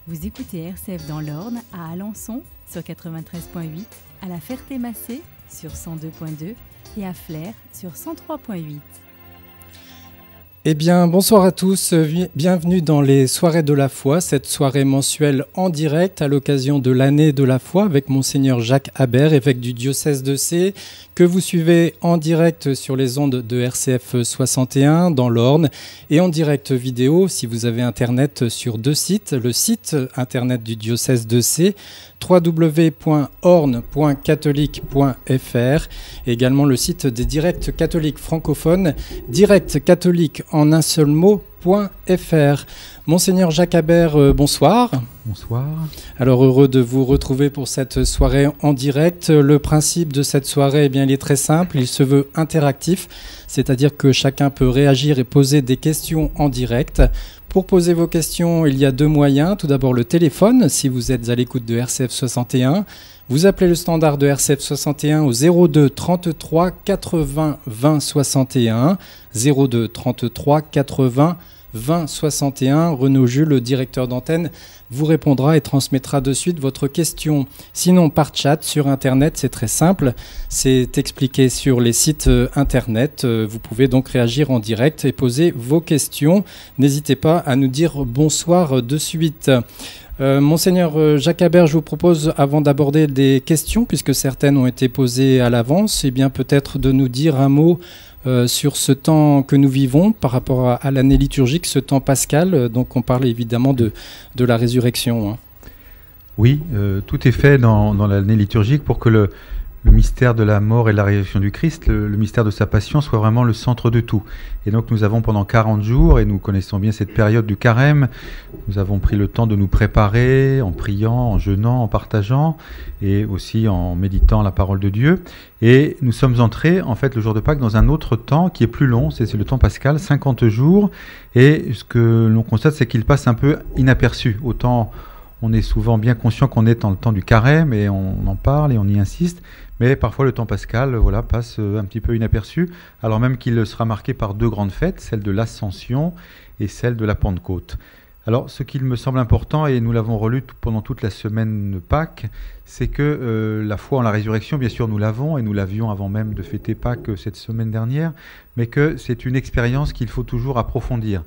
Vous écoutez RCF dans l'Orne, à Alençon sur 93.8, à la Ferté-Massé sur 102.2 et à Flers sur 103.8. Eh bien, bonsoir à tous, bienvenue dans les soirées de la foi, cette soirée mensuelle en direct à l'occasion de l'année de la foi avec Monseigneur Jacques Habert, évêque du diocèse de Sées, que vous suivez en direct sur les ondes de RCF 61 dans l'Orne et en direct vidéo si vous avez internet sur deux sites, le site internet du diocèse de Sées, www.orne.catholique.fr et également le site des directs catholiques francophones, direct catholique en un seul mot.fr. Monseigneur Jacques Habert, bonsoir. Bonsoir. Alors heureux de vous retrouver pour cette soirée en direct. Le principe de cette soirée, eh bien, il est très simple, il se veut interactif, c'est-à-dire que chacun peut réagir et poser des questions en direct. Pour poser vos questions, il y a deux moyens. Tout d'abord le téléphone, si vous êtes à l'écoute de RCF 61. Vous appelez le standard de RCF 61 au 02 33 80 20 61. 02 33 80 20 61. Renaud Jules, le directeur d'antenne, vous répondra et transmettra de suite votre question. Sinon, par chat sur Internet, c'est très simple. C'est expliqué sur les sites Internet. Vous pouvez donc réagir en direct et poser vos questions. N'hésitez pas à nous dire bonsoir de suite. Monseigneur Jacques Habert, je vous propose, avant d'aborder des questions, puisque certaines ont été posées à l'avance, eh bien peut-être de nous dire un mot sur ce temps que nous vivons par rapport à l'année liturgique, ce temps pascal. Donc on parle évidemment de la résurrection. Hein. Oui, tout est fait dans l'année liturgique pour que le mystère de la mort et de la résurrection du Christ, le mystère de sa passion soit vraiment le centre de tout. Et donc nous avons pendant 40 jours, et nous connaissons bien cette période du carême, nous avons pris le temps de nous préparer en priant, en jeûnant, en partageant, et aussi en méditant la parole de Dieu. Et nous sommes entrés, en fait, le jour de Pâques, dans un autre temps qui est plus long, c'est le temps pascal, 50 jours, et ce que l'on constate, c'est qu'il passe un peu inaperçu. Autant on est souvent bien conscient qu'on est dans le temps du carême, et on en parle, et on y insiste, mais parfois le temps pascal passe un petit peu inaperçu, alors même qu'il sera marqué par deux grandes fêtes, celle de l'Ascension et celle de la Pentecôte. Alors ce qu'il me semble important, et nous l'avons relu pendant toute la semaine de Pâques, c'est que la foi en la résurrection, bien sûr nous l'avons, et nous l'avions avant même de fêter Pâques cette semaine dernière, mais que c'est une expérience qu'il faut toujours approfondir.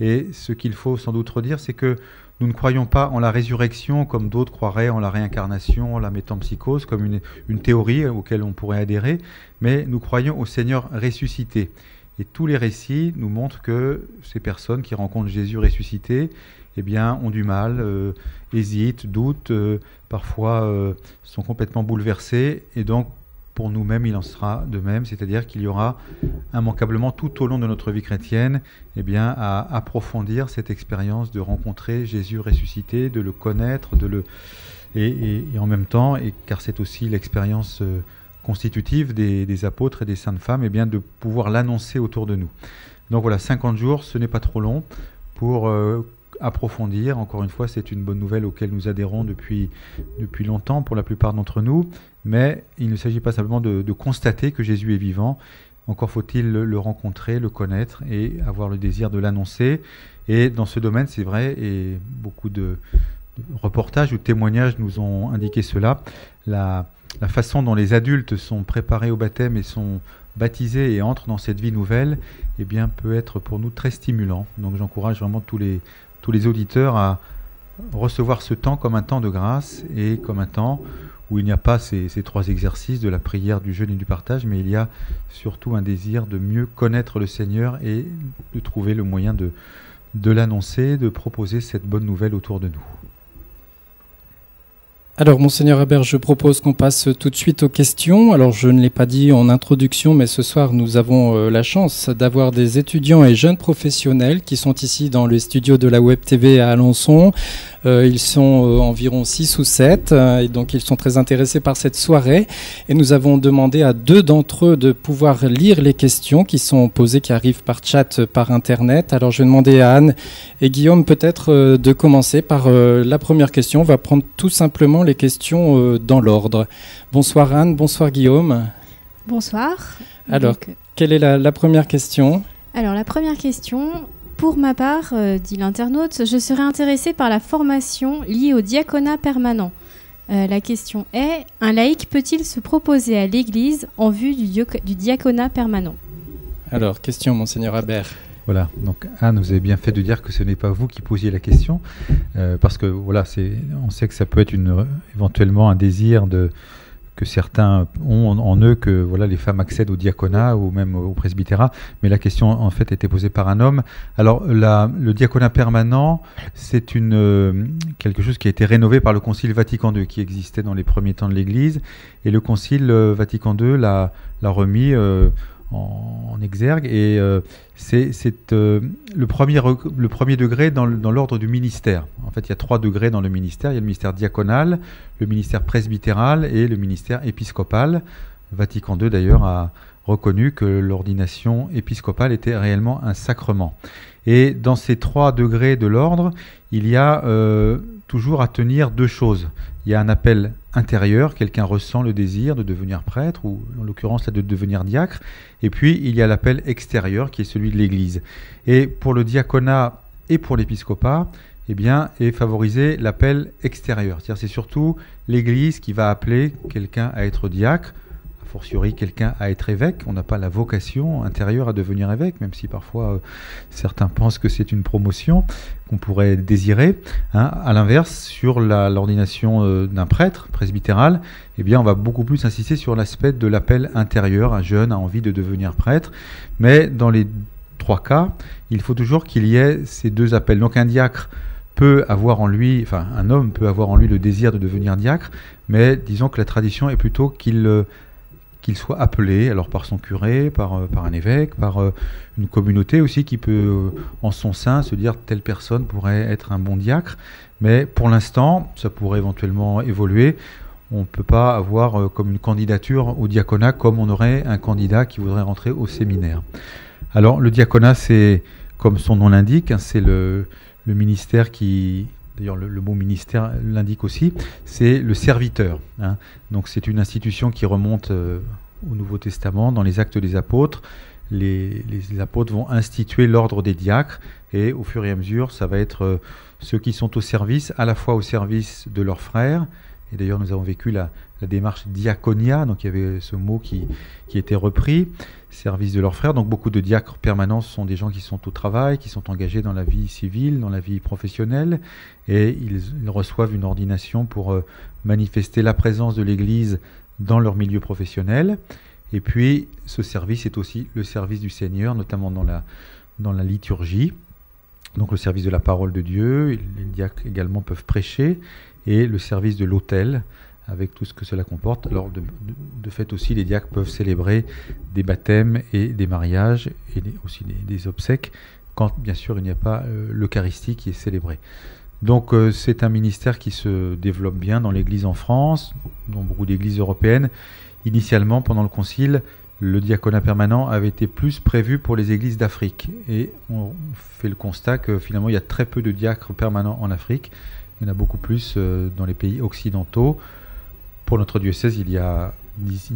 Et ce qu'il faut sans doute redire, c'est que nous ne croyons pas en la résurrection comme d'autres croiraient en la réincarnation, en la métempsychose, comme une théorie auquel on pourrait adhérer, mais nous croyons au Seigneur ressuscité. Et tous les récits nous montrent que ces personnes qui rencontrent Jésus ressuscité, eh bien, ont du mal, hésitent, doutent, parfois sont complètement bouleversées, et donc pour nous-mêmes, il en sera de même, c'est-à-dire qu'il y aura immanquablement tout au long de notre vie chrétienne à approfondir cette expérience de rencontrer Jésus ressuscité, de le connaître, et en même temps, car c'est aussi l'expérience constitutive des apôtres et des saintes femmes, de pouvoir l'annoncer autour de nous. Donc voilà, 50 jours, ce n'est pas trop long pour approfondir. Encore une fois, c'est une bonne nouvelle auquel nous adhérons depuis longtemps pour la plupart d'entre nous, mais il ne s'agit pas simplement de constater que Jésus est vivant, encore faut-il le rencontrer, le connaître et avoir le désir de l'annoncer. Et dans ce domaine, c'est vrai, et beaucoup de reportages ou témoignages nous ont indiqué cela, la façon dont les adultes sont préparés au baptême et sont baptisés et entrent dans cette vie nouvelle, peut être pour nous très stimulant. Donc j'encourage vraiment tous les auditeurs à recevoir ce temps comme un temps de grâce et comme un temps où il n'y a pas ces trois exercices de la prière, du jeûne et du partage, mais il y a surtout un désir de mieux connaître le Seigneur et de trouver le moyen de l'annoncer, de proposer cette bonne nouvelle autour de nous. Alors, Monseigneur Habert, je propose qu'on passe tout de suite aux questions. Alors, je ne l'ai pas dit en introduction, mais ce soir, nous avons la chance d'avoir des étudiants et jeunes professionnels qui sont ici dans le studio de la Web TV à Alençon. Ils sont environ 6 ou 7, et donc ils sont très intéressés par cette soirée. Et nous avons demandé à 2 d'entre eux de pouvoir lire les questions qui sont posées, qui arrivent par chat, par Internet. Alors, je vais demander à Anne et Guillaume peut-être de commencer par la première question. On va prendre tout simplement les questions dans l'ordre. Bonsoir Anne, bonsoir Guillaume. Bonsoir. Alors, quelle est la première question ? Alors, la première question, Pour ma part, dit l'internaute, je serais intéressée par la formation liée au diaconat permanent. La question est, un laïc peut-il se proposer à l'Église en vue du diaconat permanent? Alors, question, Monseigneur Habert. Voilà, donc Anne, vous avez bien fait de dire que ce n'est pas vous qui posiez la question, parce que voilà, on sait que ça peut être éventuellement un désir que certains ont en eux, que voilà, les femmes accèdent au diaconat ou même au presbytérat, mais la question en fait était posée par un homme. Alors le diaconat permanent, c'est quelque chose qui a été rénové par le Concile Vatican II, qui existait dans les premiers temps de l'Église, et le Concile Vatican II l'a remis en exergue, et c'est le premier degré dans l'ordre du ministère. En fait, il y a 3 degrés dans le ministère. Il y a le ministère diaconal, le ministère presbytéral et le ministère épiscopal. Vatican II, d'ailleurs, a reconnu que l'ordination épiscopale était réellement un sacrement. Et dans ces 3 degrés de l'ordre, il y a toujours à tenir 2 choses. Il y a un appel intérieur, quelqu'un ressent le désir de devenir prêtre, ou en l'occurrence là, de devenir diacre, et puis il y a l'appel extérieur qui est celui de l'Église. Et pour le diaconat et pour l'épiscopat, eh bien, est favorisé l'appel extérieur. C'est-à-dire c'est surtout l'Église qui va appeler quelqu'un à être diacre, a fortiori quelqu'un à être évêque. On n'a pas la vocation intérieure à devenir évêque, même si parfois certains pensent que c'est une promotion qu'on pourrait désirer. À l'inverse, sur l'ordination d'un prêtre presbytéral, eh bien, on va beaucoup plus insister sur l'aspect de l'appel intérieur. Un jeune a envie de devenir prêtre, mais dans les 3 cas, il faut toujours qu'il y ait ces 2 appels. Donc un diacre peut avoir en lui, enfin un homme peut avoir en lui le désir de devenir diacre, mais disons que la tradition est plutôt qu'il soit appelé, alors par son curé, par un évêque, par une communauté aussi qui peut en son sein se dire telle personne pourrait être un bon diacre, mais pour l'instant ça pourrait éventuellement évoluer. On ne peut pas avoir comme une candidature au diaconat comme on aurait un candidat qui voudrait rentrer au séminaire. Alors le diaconat, c'est comme son nom l'indique, c'est le ministère qui, d'ailleurs le mot ministère l'indique aussi, c'est le serviteur. Donc c'est une institution qui remonte au Nouveau Testament, dans les Actes des Apôtres. Les apôtres vont instituer l'ordre des diacres, et au fur et à mesure, ça va être ceux qui sont au service, à la fois au service de leurs frères, et d'ailleurs nous avons vécu la démarche diaconia, donc il y avait ce mot qui était repris, service de leurs frères. Donc beaucoup de diacres permanents sont des gens qui sont au travail, qui sont engagés dans la vie civile, dans la vie professionnelle, et ils reçoivent une ordination pour manifester la présence de l'Église dans leur milieu professionnel. Et puis ce service est aussi le service du Seigneur, notamment dans la liturgie, donc le service de la parole de Dieu. Les diacres également peuvent prêcher, et le service de l'autel, avec tout ce que cela comporte. Alors de fait aussi, les diacres peuvent célébrer des baptêmes et des mariages, et aussi des obsèques, quand bien sûr il n'y a pas l'Eucharistie qui est célébrée. Donc c'est un ministère qui se développe bien dans l'Église en France, dans beaucoup d'églises européennes. Initialement, pendant le Concile, le diaconat permanent avait été plus prévu pour les églises d'Afrique. Et on fait le constat que finalement il y a très peu de diacres permanents en Afrique. Il y en a beaucoup plus dans les pays occidentaux. Pour notre diocèse, il y a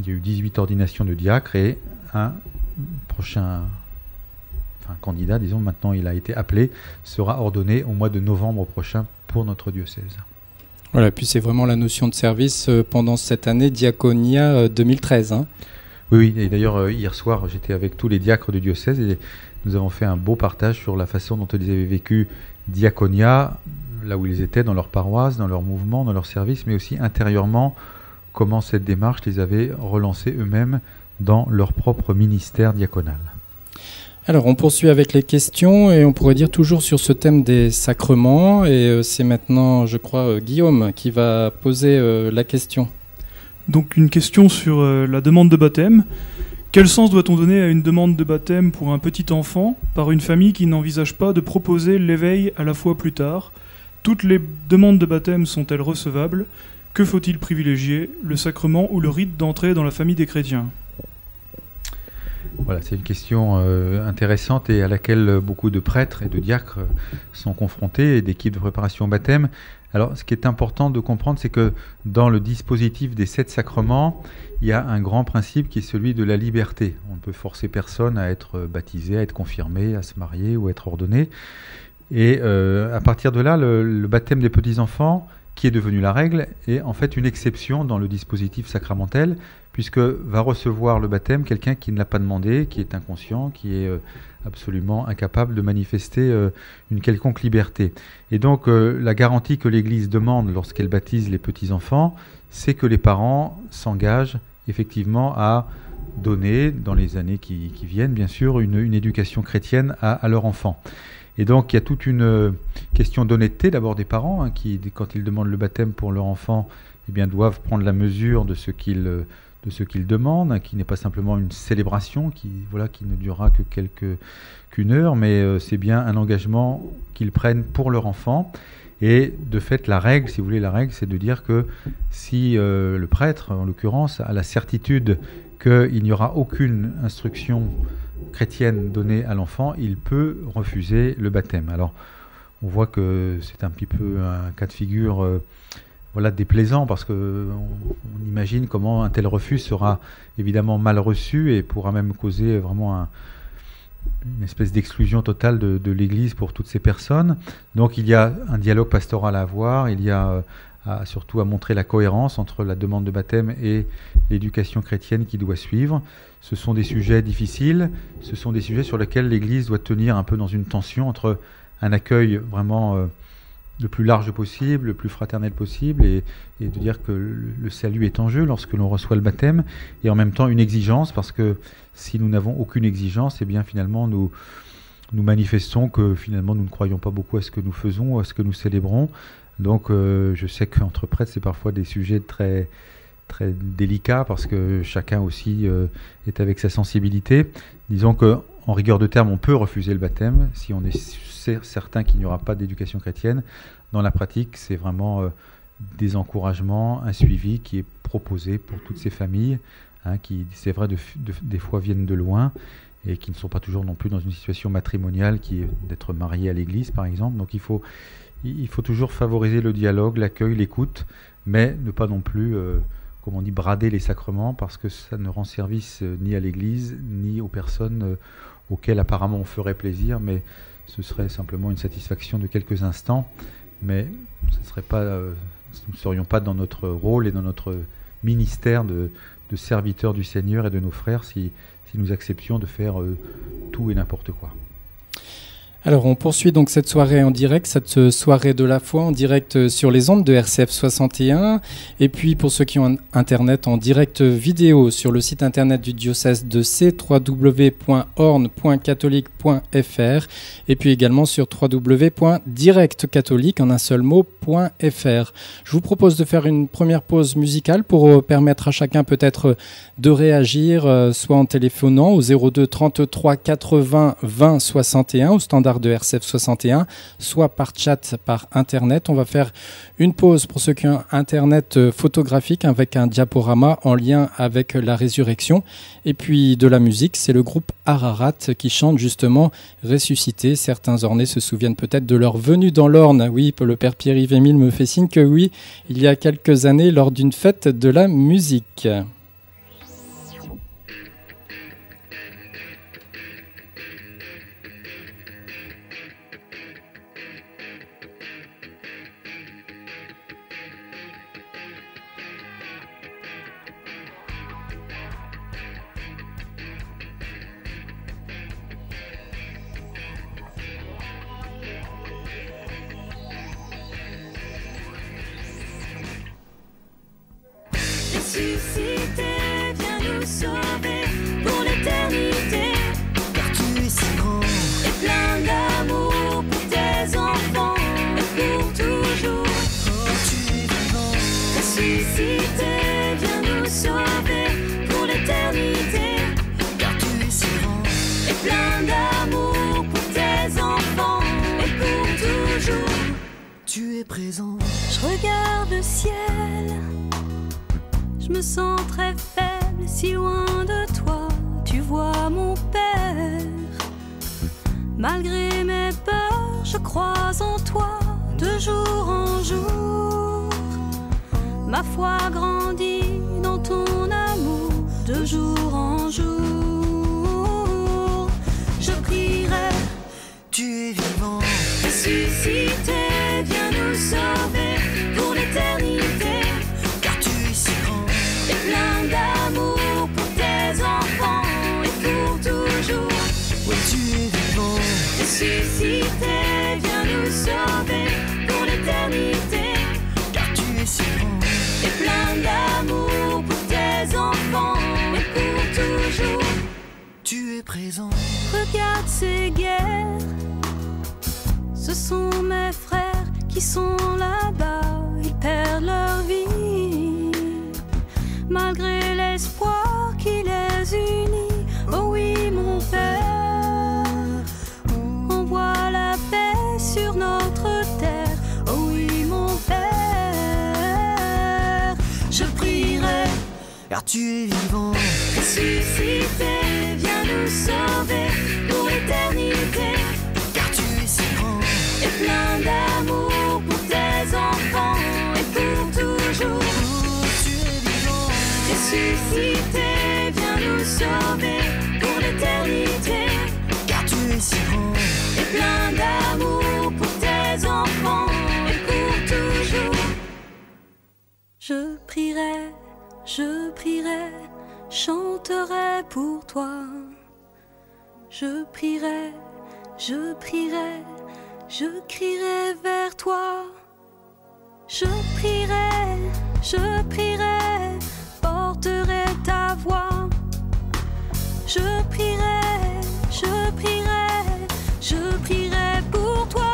eu 18 ordinations de diacres, et un prochain candidat, disons, maintenant il a été appelé, sera ordonné au mois de novembre prochain pour notre diocèse. Voilà, puis c'est vraiment la notion de service pendant cette année Diaconia 2013. Oui, et d'ailleurs hier soir j'étais avec tous les diacres du diocèse, et nous avons fait un beau partage sur la façon dont ils avaient vécu Diaconia, là où ils étaient dans leur paroisse, dans leur mouvement, dans leur service, mais aussi intérieurement, comment cette démarche les avait relancés eux-mêmes dans leur propre ministère diaconal. Alors on poursuit avec les questions, et on pourrait dire toujours sur ce thème des sacrements, et c'est maintenant, je crois, Guillaume qui va poser la question. Donc une question sur la demande de baptême. Quel sens doit-on donner à une demande de baptême pour un petit enfant par une famille qui n'envisage pas de proposer l'éveil à la foi plus tard? Toutes les demandes de baptême sont-elles recevables? Que faut-il privilégier, le sacrement ou le rite d'entrée dans la famille des chrétiens? Voilà, c'est une question intéressante et à laquelle beaucoup de prêtres et de diacres sont confrontés et d'équipes de préparation au baptême. Alors, ce qui est important de comprendre, c'est que dans le dispositif des 7 sacrements, il y a un grand principe qui est celui de la liberté. On ne peut forcer personne à être baptisé, à être confirmé, à se marier ou à être ordonné. Et à partir de là, le baptême des petits-enfants, qui est devenu la règle, est en fait une exception dans le dispositif sacramentel, puisque va recevoir le baptême quelqu'un qui ne l'a pas demandé, qui est inconscient, qui est absolument incapable de manifester une quelconque liberté. Et donc la garantie que l'Église demande lorsqu'elle baptise les petits-enfants, c'est que les parents s'engagent effectivement à donner, dans les années qui viennent bien sûr, une éducation chrétienne à leur enfant. Et donc il y a toute une question d'honnêteté d'abord des parents, qui, quand ils demandent le baptême pour leur enfant, eh bien, doivent prendre la mesure de ce qu'ils demandent, qui n'est pas simplement une célébration qui ne durera qu'une heure, mais c'est bien un engagement qu'ils prennent pour leur enfant. Et de fait, la règle, si vous voulez, c'est de dire que si le prêtre, en l'occurrence, a la certitude qu'il n'y aura aucune instruction chrétienne donnée à l'enfant, il peut refuser le baptême. Alors, on voit que c'est un petit peu un cas de figure déplaisant, parce qu'on imagine comment un tel refus sera évidemment mal reçu et pourra même causer vraiment une espèce d'exclusion totale de l'Église pour toutes ces personnes. Donc il y a un dialogue pastoral à avoir, il y a surtout à montrer la cohérence entre la demande de baptême et l'éducation chrétienne qui doit suivre. Ce sont des sujets difficiles, ce sont des sujets sur lesquels l'Église doit tenir un peu dans une tension entre un accueil vraiment le plus large possible, le plus fraternel possible, et de dire que le salut est en jeu lorsque l'on reçoit le baptême, et en même temps une exigence, parce que si nous n'avons aucune exigence, eh bien finalement nous manifestons que finalement nous ne croyons pas beaucoup à ce que nous faisons, à ce que nous célébrons. Donc je sais qu'entre prêtres, c'est parfois des sujets très, très délicats, parce que chacun aussi est avec sa sensibilité. Disons qu'en rigueur de terme, on peut refuser le baptême si on est certain qu'il n'y aura pas d'éducation chrétienne. Dans la pratique, c'est vraiment des encouragements, un suivi qui est proposé pour toutes ces familles, qui, c'est vrai, des fois viennent de loin et qui ne sont pas toujours non plus dans une situation matrimoniale qui est d'être mariés à l'Église, par exemple. Donc il faut toujours favoriser le dialogue, l'accueil, l'écoute, mais ne pas non plus, comme on dit, brader les sacrements, parce que ça ne rend service ni à l'Église, ni aux personnes auxquelles apparemment on ferait plaisir, mais ce serait simplement une satisfaction de quelques instants. Mais ce serait pas, nous ne serions pas dans notre rôle et dans notre ministère de serviteurs du Seigneur et de nos frères si nous acceptions de faire tout et n'importe quoi. Alors on poursuit donc cette soirée en direct, cette soirée de la foi en direct sur les ondes de RCF 61, et puis pour ceux qui ont internet, en direct vidéo sur le site internet du diocèse de C, www.orne.catholique.fr, et puis également sur www.directcatholique en un seul mot.fr. Je vous propose de faire une première pause musicale pour permettre à chacun peut-être de réagir, soit en téléphonant au 02 33 80 20 61 au standard de RCF 61, soit par chat, par internet. On va faire une pause pour ceux qui ont internet photographique avec un diaporama en lien avec la résurrection, et puis de la musique. C'est le groupe Ararat qui chante justement Ressuscité. Certains ornés se souviennent peut-être de leur venue dans l'Orne. Oui, le père Pierre-Yves Émile me fait signe que oui, il y a quelques années lors d'une fête de la musique. Ressuscité, viens nous sauver pour l'éternité, car tu es si grand et plein d'amour pour tes enfants et pour toujours. Oh, tu es vivant. Ressuscité, viens nous sauver pour l'éternité, car tu es si grand et plein d'amour pour tes enfants et pour toujours. Tu es présent. Je regarde le ciel. Je me sens très faible, si loin de toi. Tu vois mon père. Malgré mes peurs, je crois en toi de jour en jour. Ma foi grandit dans ton amour de jour en jour. Je prierai, Tu es vivant, ressuscité, viens nous sauver pour l'éternité. car tu es si grand. Et plein d'amour pour tes enfants et pour toujours. Oui, tu es vivant, Ressuscité, viens nous sauver pour l'éternité. car tu es si grand. Et plein d'amour pour tes enfants et pour toujours. Tu es présent, Regarde ces guerres, ce sont mes frères qui sont là-bas, ils perdent leur vie. Malgré l'espoir qui les unit, oh oui mon Père, envoie la paix sur notre terre, oh oui mon Père. Je prierai, car tu es vivant, ressuscité, viens nous sauver pour l'éternité. car tu es si grand. Et plein d'amour pour tes enfants et pour toujours. Oh, tu es vivant, Ressuscité, viens nous sauver pour l'éternité. car tu es si grand. Et plein d'amour pour tes enfants et pour toujours. Je prierai, chanterai pour toi. Je prierai, je crierai vers toi. Je prierai, porterai ta voix. Je prierai pour toi.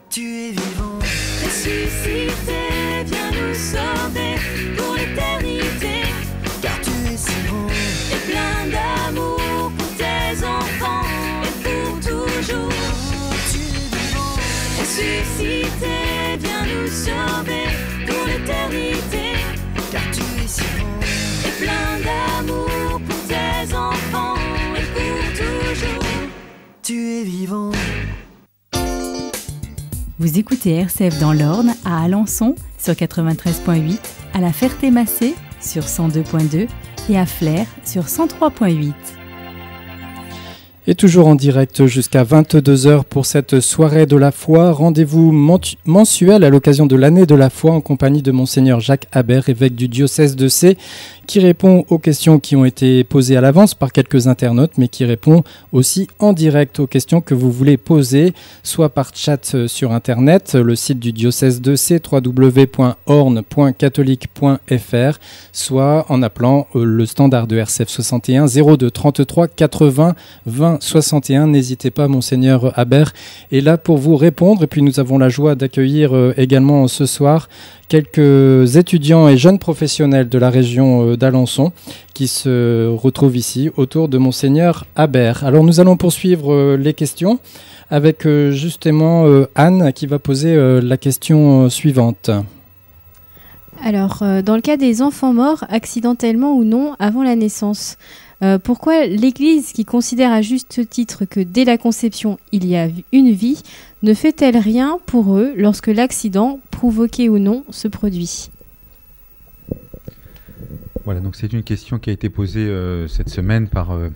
Tu es vivant, Ressuscité, viens nous sauver pour l'éternité. car tu es si grand. Et plein d'amour pour tes enfants et pour toujours. Oh, tu es vivant, Ressuscité, viens nous sauver pour l'éternité. car tu es si grand. Et plein d'amour pour tes enfants et pour toujours. Tu es vivant. Vous écoutez RCF dans l'Orne à Alençon sur 93.8, à la Ferté-Massé sur 102.2 et à Flers sur 103.8. Et toujours en direct jusqu'à 22h pour cette soirée de la foi. Rendez-vous mensuel à l'occasion de l'année de la foi en compagnie de Monseigneur Jacques Habert, évêque du diocèse de Sées, qui répond aux questions qui ont été posées à l'avance par quelques internautes, mais qui répond aussi en direct aux questions que vous voulez poser, soit par chat sur Internet, le site du diocèse de Sées, www.orne.catholique.fr, soit en appelant le standard de RCF 61 02 33 80 20 61. N'hésitez pas, Monseigneur Habert est là pour vous répondre. Et puis nous avons la joie d'accueillir également ce soir quelques étudiants et jeunes professionnels de la région d'Alençon qui se retrouvent ici autour de Monseigneur Habert. Alors nous allons poursuivre les questions avec justement Anne qui va poser la question suivante. Alors, dans le cas des enfants morts, accidentellement ou non, avant la naissance, pourquoi l'Église, qui considère à juste titre que dès la conception il y a une vie, ne fait-elle rien pour eux lorsque l'accident, provoqué ou non, se produit ? Voilà, donc c'est une question qui a été posée cette semaine par un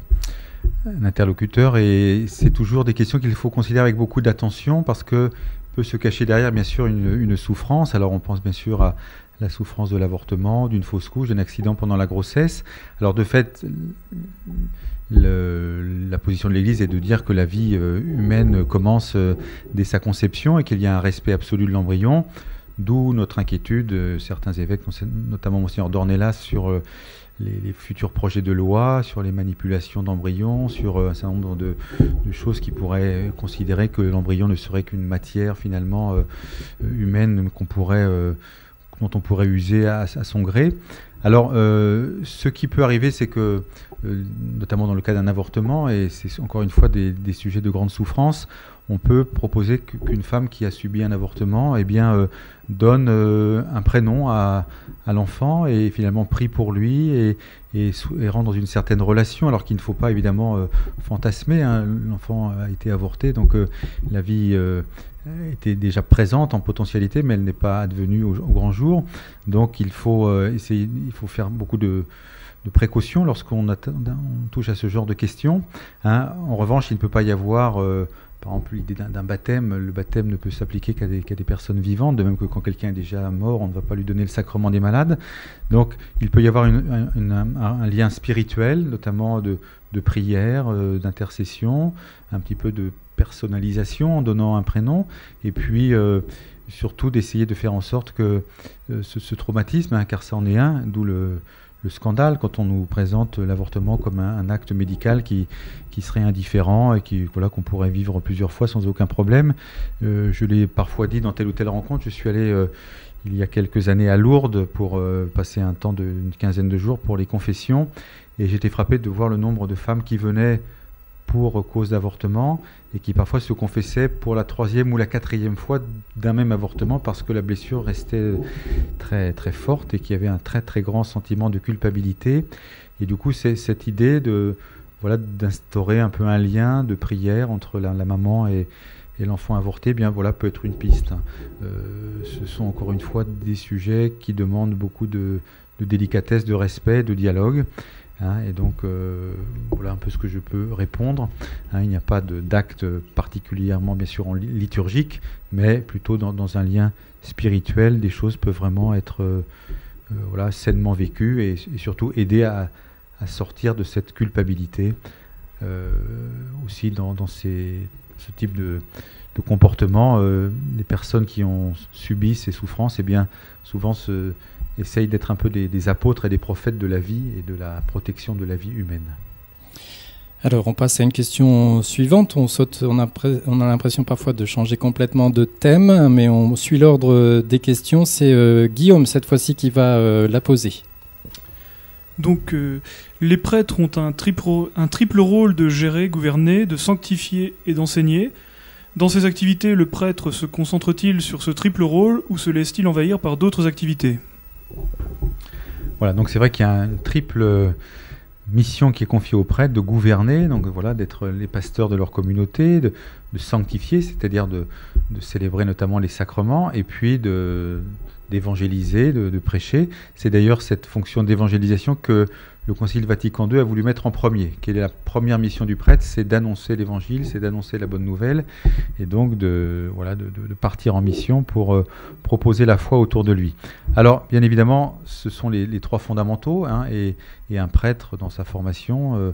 interlocuteur, et c'est toujours des questions qu'il faut considérer avec beaucoup d'attention parce que peut se cacher derrière bien sûr une souffrance. Alors on pense bien sûr à la souffrance de l'avortement, d'une fausse couche, d'un accident pendant la grossesse. Alors de fait, la position de l'Église est de dire que la vie humaine commence dès sa conception et qu'il y a un respect absolu de l'embryon, d'où notre inquiétude, certains évêques, notamment Monseigneur Dornelas, sur les futurs projets de loi, sur les manipulations d'embryons, sur un certain nombre de choses qui pourraient considérer que l'embryon ne serait qu'une matière finalement humaine qu'on pourrait dont on pourrait user à son gré. Alors, ce qui peut arriver, c'est que, notamment dans le cas d'un avortement, et c'est encore une fois des sujets de grande souffrance, on peut proposer qu'une femme qui a subi un avortement donne un prénom à l'enfant et finalement prie pour lui et rentre dans une certaine relation, alors qu'il ne faut pas évidemment fantasmer, hein. L'enfant a été avorté, donc la vie était déjà présente en potentialité, mais elle n'est pas advenue au grand jour. Donc il faut faire beaucoup de précautions lorsqu'on touche à ce genre de questions, hein. En revanche, il ne peut pas y avoir par exemple, l'idée d'un baptême. Le baptême ne peut s'appliquer qu'à des personnes vivantes, de même que quand quelqu'un est déjà mort, on ne va pas lui donner le sacrement des malades. Donc, il peut y avoir un lien spirituel, notamment de prière, d'intercession, un petit peu de personnalisation en donnant un prénom, et puis surtout d'essayer de faire en sorte que ce traumatisme, hein, car ça en est un, d'où le scandale quand on nous présente l'avortement comme un acte médical qui serait indifférent et qu'on pourrait vivre plusieurs fois sans aucun problème. Je l'ai parfois dit dans telle ou telle rencontre. Je suis allé il y a quelques années à Lourdes pour passer un temps d'une quinzaine de jours pour les confessions, et j'étais frappé de voir le nombre de femmes qui venaient pour cause d'avortement et qui parfois se confessaient pour la 3e ou la 4e fois d'un même avortement parce que la blessure restait très, très forte et qu'il y avait un très très grand sentiment de culpabilité. Et du coup, c'est cette idée d'instaurer un peu un lien de prière entre la maman et l'enfant avorté, peut être une piste. Ce sont encore une fois des sujets qui demandent beaucoup de délicatesse, de respect, de dialogue. Hein, et donc, voilà un peu ce que je peux répondre. Hein, il n'y a pas d'acte particulièrement, bien sûr, liturgique, mais plutôt dans un lien spirituel, des choses peuvent vraiment être sainement vécues et surtout aider à sortir de cette culpabilité. Aussi, dans ce type de comportement, les personnes qui ont subi ces souffrances, souvent essayent d'être un peu des apôtres et des prophètes de la vie et de la protection de la vie humaine. Alors, on passe à une question suivante. On a l'impression parfois de changer complètement de thème, mais on suit l'ordre des questions. C'est Guillaume, cette fois-ci, qui va la poser. Donc, les prêtres ont un triple rôle de gérer, gouverner, de sanctifier et d'enseigner. Dans ces activités, le prêtre se concentre-t-il sur ce triple rôle ou se laisse-t-il envahir par d'autres activités ? Voilà, donc c'est vrai qu'il y a une triple mission qui est confiée aux prêtres, de gouverner, donc voilà, d'être les pasteurs de leur communauté, de sanctifier, c'est-à-dire de célébrer notamment les sacrements, et puis d'évangéliser, de prêcher. C'est d'ailleurs cette fonction d'évangélisation que le Concile Vatican II a voulu mettre en premier. Quelle est la première mission du prêtre ? C'est d'annoncer l'évangile, c'est d'annoncer la bonne nouvelle, et donc de partir en mission pour proposer la foi autour de lui. Alors, bien évidemment, ce sont les trois fondamentaux, hein, et un prêtre, dans sa formation,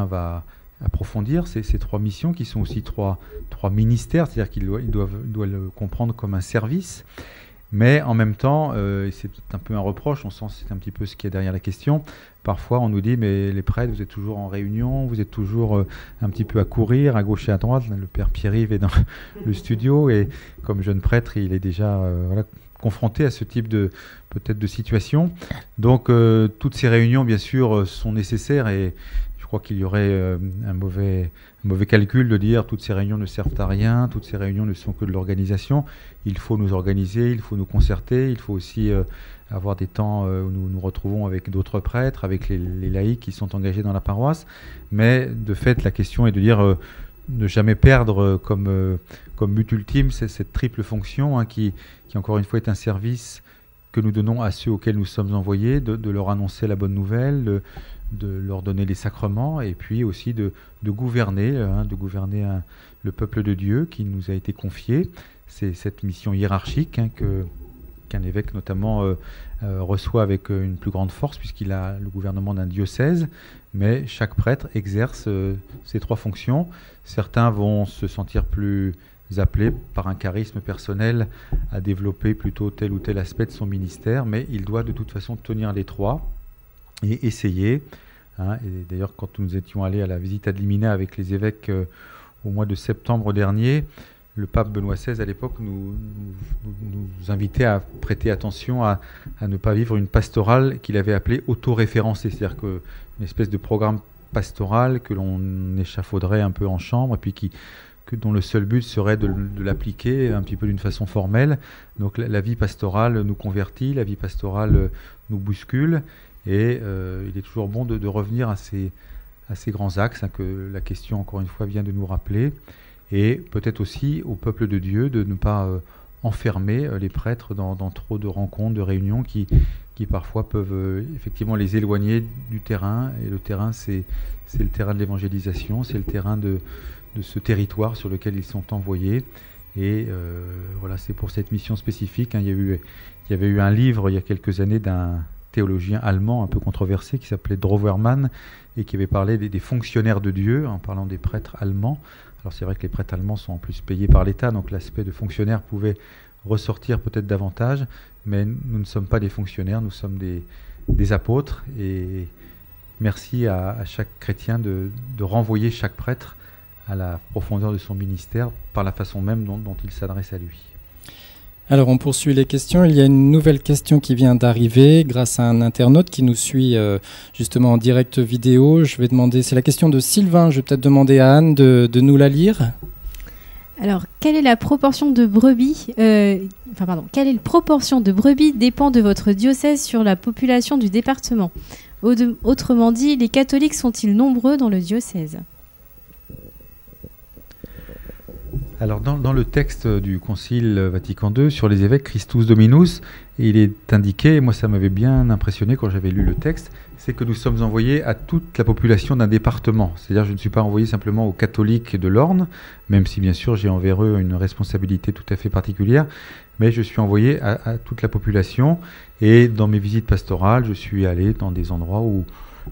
va approfondir ces trois missions, qui sont aussi trois ministères, c'est-à-dire qu'il doit le comprendre comme un service. Mais en même temps, et c'est un peu un reproche, on sent c'est un petit peu ce qu'il y a derrière la question, parfois on nous dit mais les prêtres, vous êtes toujours en réunion, vous êtes toujours un petit peu à courir à gauche et à droite. Le père Pierre-Yves est dans le studio et comme jeune prêtre, il est déjà confronté à ce type peut-être de situation. Donc toutes ces réunions bien sûr sont nécessaires et je crois qu'il y aurait un mauvais calcul de dire toutes ces réunions ne servent à rien, toutes ces réunions ne sont que de l'organisation. Il faut nous organiser, il faut nous concerter, il faut aussi avoir des temps où nous nous retrouvons avec d'autres prêtres, avec les laïcs qui sont engagés dans la paroisse. Mais de fait, la question est de dire ne jamais perdre comme but ultime cette triple fonction, hein, qui encore une fois est un service que nous donnons à ceux auxquels nous sommes envoyés, de leur annoncer la bonne nouvelle, de leur donner les sacrements et puis aussi de gouverner, le peuple de Dieu qui nous a été confié. C'est cette mission hiérarchique, hein, qu'un évêque notamment reçoit avec une plus grande force puisqu'il a le gouvernement d'un diocèse, mais chaque prêtre exerce ces trois fonctions. Certains vont se sentir plus appelés par un charisme personnel à développer plutôt tel ou tel aspect de son ministère, mais il doit de toute façon tenir les trois et essayer. Hein, et d'ailleurs, quand nous étions allés à la visite ad limina avec les évêques au mois de septembre dernier, le pape Benoît XVI à l'époque nous nous invitait à prêter attention à ne pas vivre une pastorale qu'il avait appelée autoréférencée, c'est-à-dire une espèce de programme pastoral que l'on échafauderait un peu en chambre, et puis dont le seul but serait de l'appliquer un petit peu d'une façon formelle. Donc la vie pastorale nous convertit, la vie pastorale nous bouscule, et il est toujours bon de revenir à ces grands axes que la question, encore une fois, vient de nous rappeler, et peut-être aussi au peuple de Dieu de ne pas enfermer les prêtres dans trop de rencontres, de réunions qui parfois peuvent effectivement les éloigner du terrain. Et le terrain, c'est le terrain de l'évangélisation, c'est le terrain de ce territoire sur lequel ils sont envoyés. Et voilà, c'est pour cette mission spécifique. Il y avait eu un livre il y a quelques années d'un théologien allemand un peu controversé qui s'appelait Drowermann, et qui avait parlé des fonctionnaires de Dieu en parlant des prêtres allemands. Alors c'est vrai que les prêtres allemands sont en plus payés par l'État, donc l'aspect de fonctionnaire pouvait ressortir peut-être davantage, mais nous ne sommes pas des fonctionnaires, nous sommes des apôtres, et merci à chaque chrétien de renvoyer chaque prêtre à la profondeur de son ministère par la façon même dont il s'adresse à lui. Alors on poursuit les questions. Il y a une nouvelle question qui vient d'arriver grâce à un internaute qui nous suit justement en direct vidéo. Je vais demander, c'est la question de Sylvain, je vais peut-être demander à Anne de nous la lire. Alors, quelle est la proportion de brebis quelle est la proportion de brebis dépend de votre diocèse sur la population du département? Autrement dit, les catholiques sont-ils nombreux dans le diocèse? Alors dans le texte du Concile Vatican II sur les évêques Christus Dominus, il est indiqué, et moi ça m'avait bien impressionné quand j'avais lu le texte, c'est que nous sommes envoyés à toute la population d'un département. C'est-à-dire je ne suis pas envoyé simplement aux catholiques de l'Orne, même si bien sûr j'ai envers eux une responsabilité tout à fait particulière, mais je suis envoyé à toute la population. Et dans mes visites pastorales, je suis allé dans des endroits où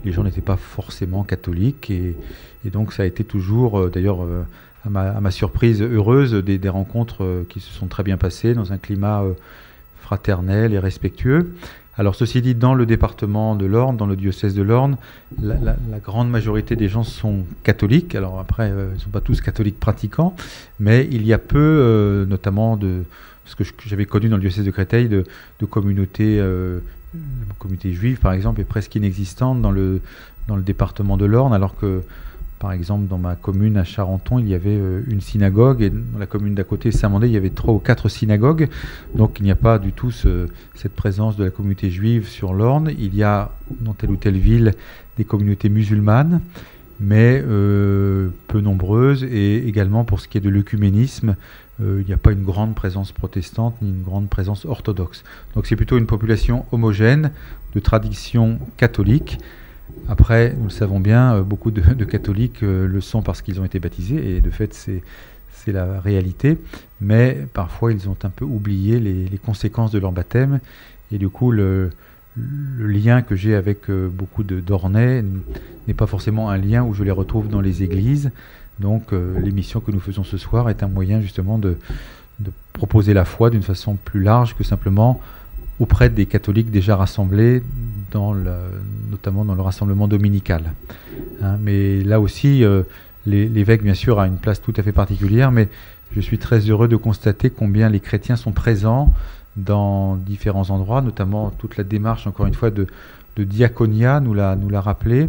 les gens n'étaient pas forcément catholiques, et donc ça a été toujours, d'ailleurs à ma surprise heureuse, des rencontres qui se sont très bien passées dans un climat fraternel et respectueux. Alors ceci dit, dans le département de l'Orne, dans le diocèse de l'Orne, la grande majorité des gens sont catholiques. Alors après, ils ne sont pas tous catholiques pratiquants, mais il y a peu, notamment de ce que j'avais connu dans le diocèse de Créteil, de communautés, la communauté juive par exemple est presque inexistante dans le département de l'Orne, alors que par exemple, dans ma commune à Charenton, il y avait une synagogue, et dans la commune d'à côté, Saint-Mandé, il y avait 3 ou 4 synagogues. Donc il n'y a pas du tout cette présence de la communauté juive sur l'Orne. Il y a dans telle ou telle ville des communautés musulmanes, mais peu nombreuses. Et également pour ce qui est de l'œcuménisme, il n'y a pas une grande présence protestante ni une grande présence orthodoxe. Donc c'est plutôt une population homogène de tradition catholique. Après, nous le savons bien, beaucoup de catholiques le sont parce qu'ils ont été baptisés, et de fait c'est la réalité, mais parfois ils ont un peu oublié les conséquences de leur baptême, et du coup le lien que j'ai avec beaucoup d'Ornais n'est pas forcément un lien où je les retrouve dans les églises. Donc l'émission que nous faisons ce soir est un moyen justement de proposer la foi d'une façon plus large que simplement auprès des catholiques déjà rassemblés, notamment dans le rassemblement dominical. Mais là aussi, l'évêque, bien sûr, a une place tout à fait particulière, mais je suis très heureux de constater combien les chrétiens sont présents dans différents endroits, notamment toute la démarche, encore une fois, de diaconia nous l'a rappelé,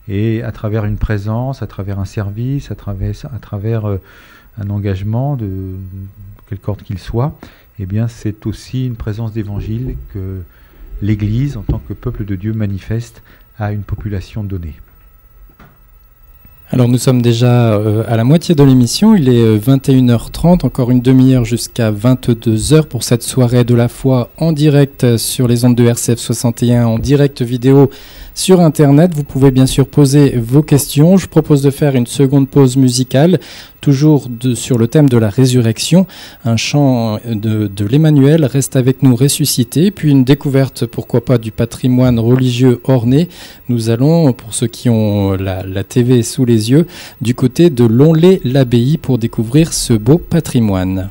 et à travers une présence, à travers un service, à travers un engagement de quelque ordre qu'il soit, eh bien, c'est aussi une présence d'évangile que l'Église, en tant que peuple de Dieu, manifeste à une population donnée. Alors nous sommes déjà à la moitié de l'émission, il est 21h30, encore une demi-heure jusqu'à 22h pour cette soirée de la foi en direct sur les ondes de RCF 61, en direct vidéo sur Internet. Vous pouvez bien sûr poser vos questions. Je propose de faire une seconde pause musicale, toujours sur le thème de la résurrection. Un chant de l'Emmanuel, Reste avec nous ressuscité, puis une découverte, pourquoi pas, du patrimoine religieux ornais. Nous allons, pour ceux qui ont la TV sous les yeux, du côté de Lonlay-l'Abbaye pour découvrir ce beau patrimoine.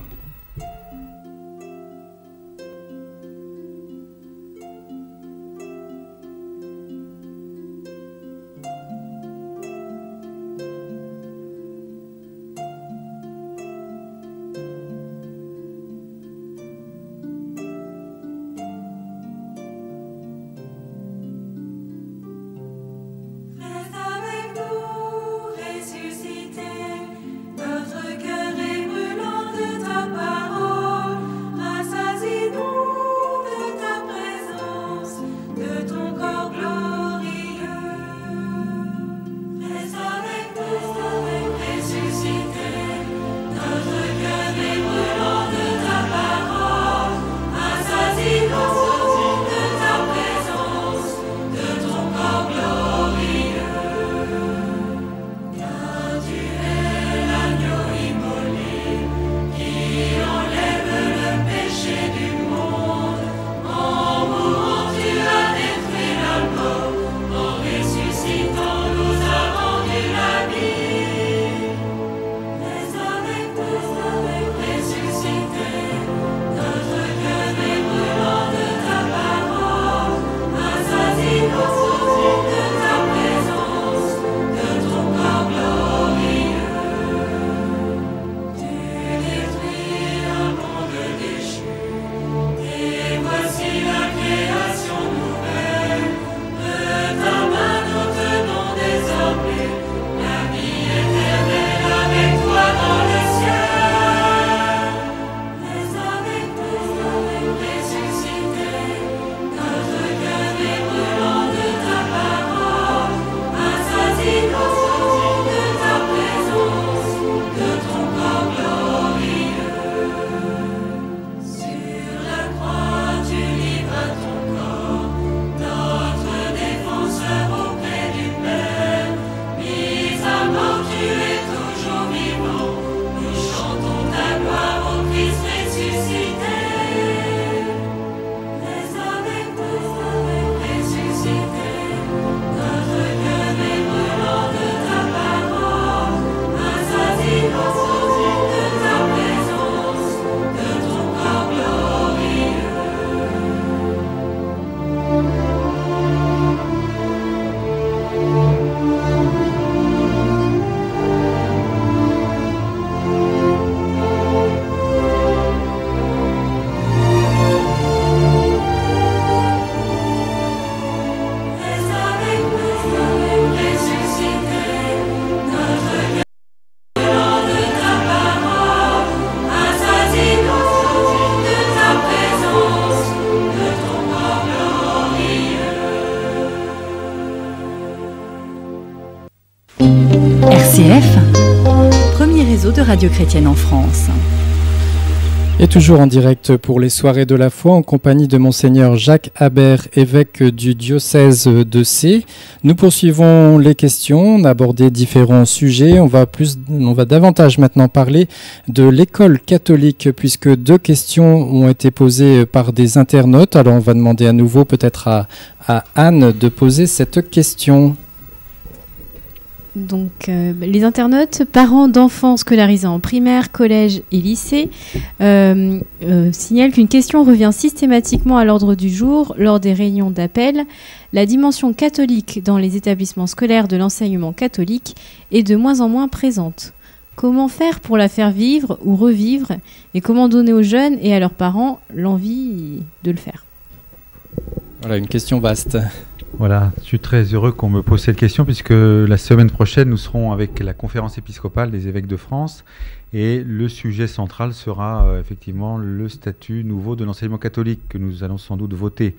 réseau de Radio Chrétienne en France. Et toujours en direct pour les soirées de la foi en compagnie de Monseigneur Jacques Habert, évêque du diocèse de Sées. Nous poursuivons les questions, on a abordé différents sujets. On va davantage maintenant parler de l'école catholique puisque 2 questions ont été posées par des internautes. Alors on va demander à nouveau peut-être à Anne de poser cette question. Donc, les internautes, parents d'enfants scolarisés en primaire, collège et lycée, signalent qu'une question revient systématiquement à l'ordre du jour lors des réunions d'appel. La dimension catholique dans les établissements scolaires de l'enseignement catholique est de moins en moins présente. Comment faire pour la faire vivre ou revivre, et comment donner aux jeunes et à leurs parents l'envie de le faire? Voilà, une question vaste. Voilà, je suis très heureux qu'on me pose cette question puisque la semaine prochaine, nous serons avec la conférence épiscopale des évêques de France et le sujet central sera effectivement le statut nouveau de l'enseignement catholique que nous allons sans doute voter.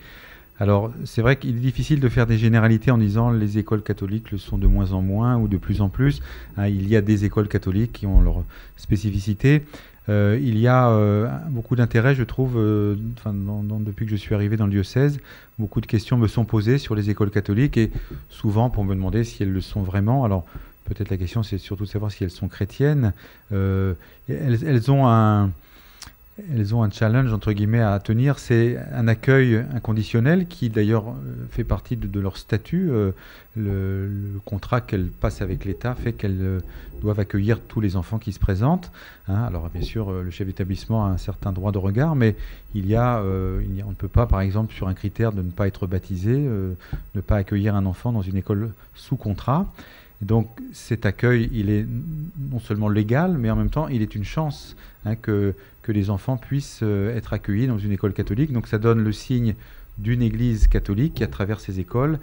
Alors, c'est vrai qu'il est difficile de faire des généralités en disant les écoles catholiques le sont de moins en moins ou de plus en plus. Il y a des écoles catholiques qui ont leur spécificité. Il y a beaucoup d'intérêt, je trouve, depuis que je suis arrivé dans le diocèse, beaucoup de questions me sont posées sur les écoles catholiques et souvent pour me demander si elles le sont vraiment. Alors peut-être la question c'est surtout de savoir si elles sont chrétiennes. Elles ont un challenge entre guillemets à tenir, c'est un accueil inconditionnel qui d'ailleurs fait partie de leur statut. Le contrat qu'elles passent avec l'État fait qu'elles doivent accueillir tous les enfants qui se présentent. Alors bien sûr, le chef d'établissement a un certain droit de regard, mais on ne peut pas, par exemple, sur un critère de ne pas être baptisé, ne pas accueillir un enfant dans une école sous contrat. Donc cet accueil, il est non seulement légal, mais en même temps, il est une chance que les enfants puissent être accueillis dans une école catholique. Donc ça donne le signe d'une église catholique qui, à travers ces écoles,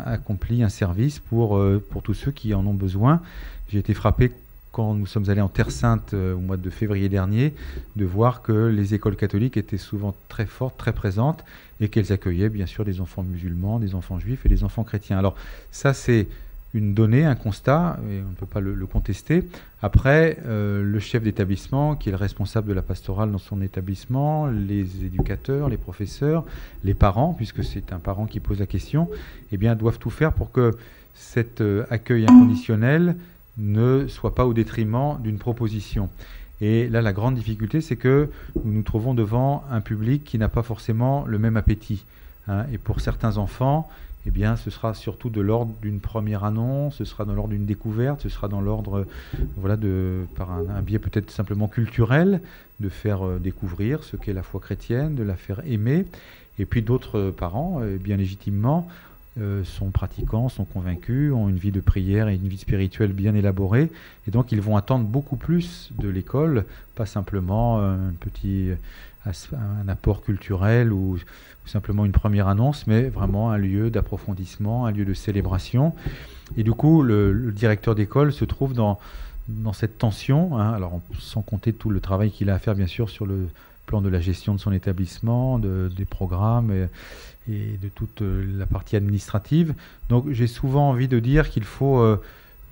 accomplit un service pour tous ceux qui en ont besoin. J'ai été frappé quand nous sommes allés en Terre Sainte au mois de février dernier, de voir que les écoles catholiques étaient souvent très fortes, très présentes, et qu'elles accueillaient bien sûr des enfants musulmans, des enfants juifs et des enfants chrétiens. Alors ça, c'est une donnée, un constat, et on ne peut pas le contester. Après, le chef d'établissement, qui est le responsable de la pastorale dans son établissement, les éducateurs, les professeurs, les parents, puisque c'est un parent qui pose la question, doivent tout faire pour que cet accueil inconditionnel ne soit pas au détriment d'une proposition. Et là, la grande difficulté, c'est que nous nous trouvons devant un public qui n'a pas forcément le même appétit. Et pour certains enfants, ce sera surtout de l'ordre d'une première annonce, ce sera dans l'ordre d'une découverte, ce sera dans l'ordre, par un biais peut-être simplement culturel, de faire découvrir ce qu'est la foi chrétienne, de la faire aimer. Et puis d'autres parents, bien légitimement, sont pratiquants, sont convaincus, ont une vie de prière et une vie spirituelle bien élaborée. Et donc ils vont attendre beaucoup plus de l'école, pas simplement un apport culturel ou simplement une première annonce, mais vraiment un lieu d'approfondissement, un lieu de célébration. Et du coup, le directeur d'école se trouve dans cette tension, alors sans compter tout le travail qu'il a à faire, bien sûr, sur le plan de la gestion de son établissement, des programmes et de toute la partie administrative. Donc j'ai souvent envie de dire qu'il faut,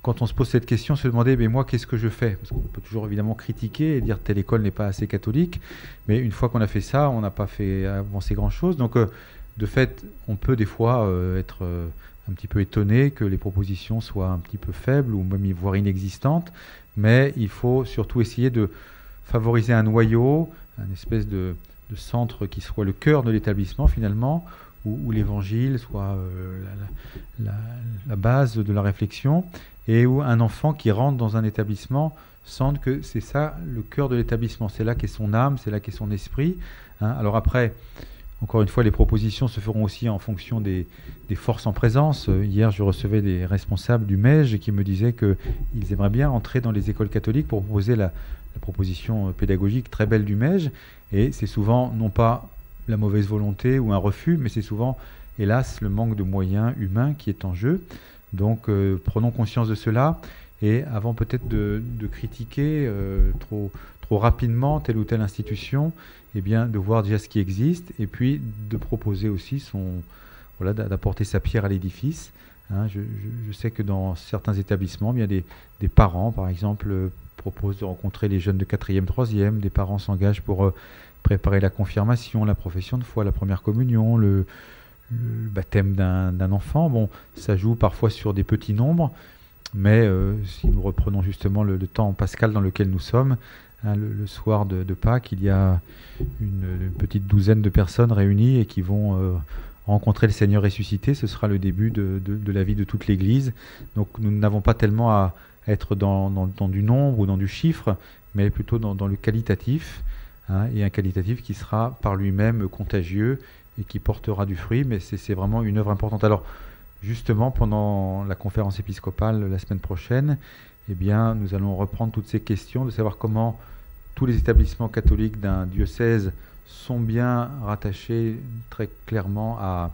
quand on se pose cette question, se demander mais moi qu'est-ce que je fais? Parce qu'on peut toujours évidemment critiquer et dire telle école n'est pas assez catholique, mais une fois qu'on a fait ça, on n'a pas fait avancer grand-chose. Donc de fait, on peut des fois être un petit peu étonné que les propositions soient un petit peu faibles ou même voire inexistantes, mais il faut surtout essayer de favoriser un noyau, une espèce de centre qui soit le cœur de l'établissement finalement, où l'évangile soit la base de la réflexion, et où un enfant qui rentre dans un établissement sente que c'est ça le cœur de l'établissement, c'est là qu'est son âme, c'est là qu'est son esprit. Alors après, encore une fois, les propositions se feront aussi en fonction des forces en présence. Hier, je recevais des responsables du MEJ qui me disaient qu'ils aimeraient bien entrer dans les écoles catholiques pour proposer la proposition pédagogique très belle du MEJ, et c'est souvent non pas la mauvaise volonté ou un refus, mais c'est souvent, hélas, le manque de moyens humains qui est en jeu. Donc prenons conscience de cela, et avant peut-être de critiquer trop rapidement telle ou telle institution, de voir déjà ce qui existe, et puis de proposer aussi d'apporter sa pierre à l'édifice. Je sais que dans certains établissements, il y a des parents, par exemple, propose de rencontrer les jeunes de 4e, 3e. Des parents s'engagent pour préparer la confirmation, la profession de foi, la première communion, le baptême d'un enfant. Bon, ça joue parfois sur des petits nombres, mais si nous reprenons justement le temps pascal dans lequel nous sommes, hein, le soir de Pâques, il y a une petite douzaine de personnes réunies et qui vont rencontrer le Seigneur ressuscité. Ce sera le début de la vie de toute l'Église. Donc nous n'avons pas tellement à être dans du nombre ou dans du chiffre, mais plutôt dans le qualitatif, hein, et un qualitatif qui sera par lui-même contagieux et qui portera du fruit, mais c'est vraiment une œuvre importante. Alors, justement, pendant la conférence épiscopale la semaine prochaine, eh bien, nous allons reprendre toutes ces questions, de savoir comment tous les établissements catholiques d'un diocèse sont bien rattachés très clairement à